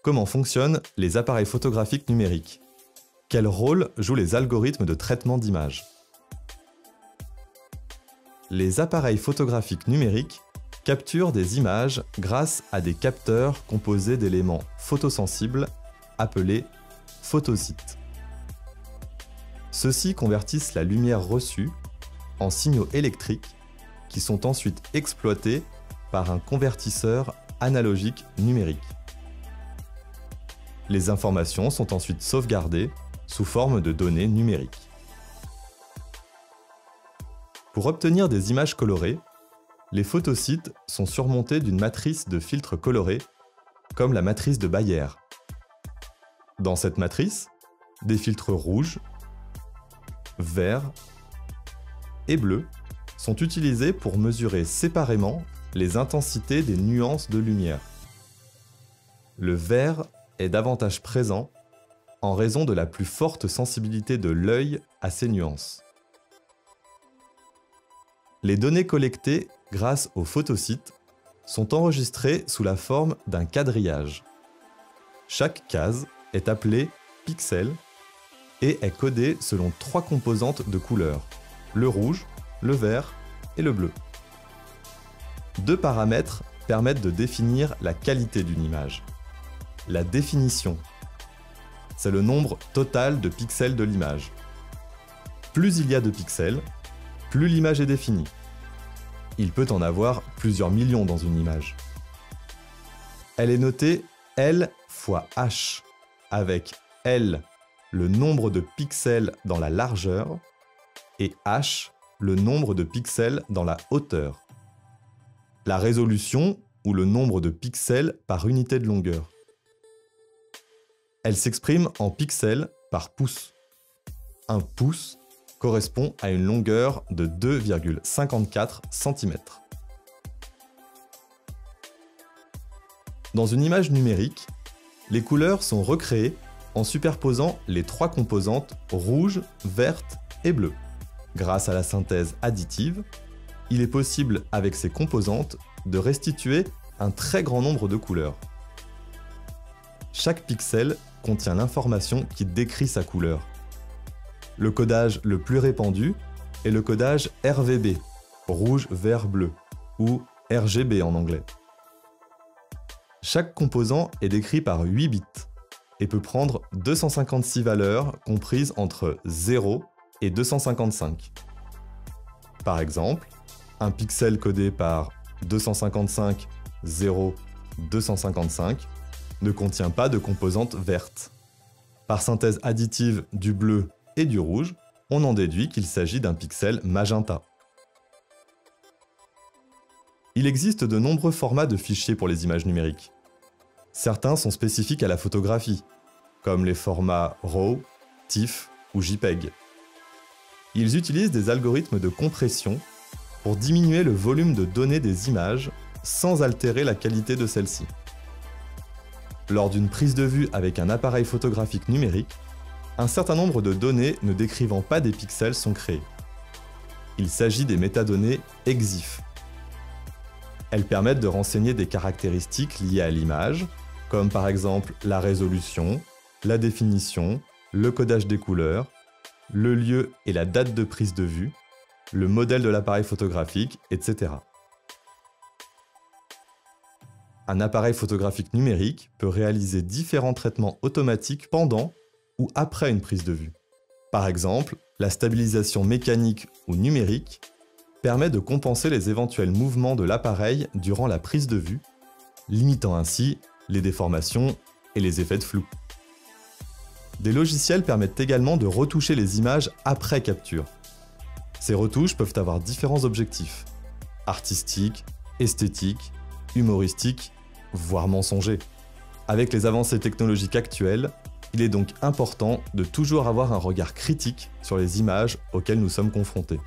Comment fonctionnent les appareils photographiques numériques? Quel rôle jouent les algorithmes de traitement d'images? Les appareils photographiques numériques capturent des images grâce à des capteurs composés d'éléments photosensibles appelés photosites. Ceux-ci convertissent la lumière reçue en signaux électriques qui sont ensuite exploités par un convertisseur analogique numérique. Les informations sont ensuite sauvegardées sous forme de données numériques. Pour obtenir des images colorées, les photosites sont surmontés d'une matrice de filtres colorés, comme la matrice de Bayer. Dans cette matrice, des filtres rouges, verts et bleus sont utilisés pour mesurer séparément les intensités des nuances de lumière. Le vert est davantage présent en raison de la plus forte sensibilité de l'œil à ces nuances. Les données collectées grâce aux photosites sont enregistrées sous la forme d'un quadrillage. Chaque case est appelée pixel et est codée selon 3 composantes de couleurs, le rouge, le vert et le bleu. 2 paramètres permettent de définir la qualité d'une image. La définition, c'est le nombre total de pixels de l'image. Plus il y a de pixels, plus l'image est définie. Il peut en avoir plusieurs millions dans une image. Elle est notée L fois H, avec L le nombre de pixels dans la largeur et H le nombre de pixels dans la hauteur. La résolution ou le nombre de pixels par unité de longueur. Elle s'exprime en pixels par pouce. Un pouce correspond à une longueur de 2,54 cm. Dans une image numérique, les couleurs sont recréées en superposant les 3 composantes rouge, verte et bleue. Grâce à la synthèse additive, il est possible avec ces composantes de restituer un très grand nombre de couleurs. Chaque pixel contient l'information qui décrit sa couleur. Le codage le plus répandu est le codage RVB, rouge, vert, bleu, ou RGB en anglais. Chaque composant est décrit par 8 bits et peut prendre 256 valeurs comprises entre 0 et 255. Par exemple, un pixel codé par 255 0 255 ne contient pas de composante verte. Par synthèse additive du bleu et du rouge, on en déduit qu'il s'agit d'un pixel magenta. Il existe de nombreux formats de fichiers pour les images numériques. Certains sont spécifiques à la photographie, comme les formats RAW, TIFF ou JPEG. Ils utilisent des algorithmes de compression pour diminuer le volume de données des images sans altérer la qualité de celles-ci. Lors d'une prise de vue avec un appareil photographique numérique, un certain nombre de données ne décrivant pas des pixels sont créées. Il s'agit des métadonnées EXIF. Elles permettent de renseigner des caractéristiques liées à l'image, comme par exemple la résolution, la définition, le codage des couleurs, le lieu et la date de prise de vue, le modèle de l'appareil photographique, etc. Un appareil photographique numérique peut réaliser différents traitements automatiques pendant ou après une prise de vue. Par exemple, la stabilisation mécanique ou numérique permet de compenser les éventuels mouvements de l'appareil durant la prise de vue, limitant ainsi les déformations et les effets de flou. Des logiciels permettent également de retoucher les images après capture. Ces retouches peuvent avoir différents objectifs: artistiques, esthétiques, humoristiques, voire mensongers. Avec les avancées technologiques actuelles, il est donc important de toujours avoir un regard critique sur les images auxquelles nous sommes confrontés.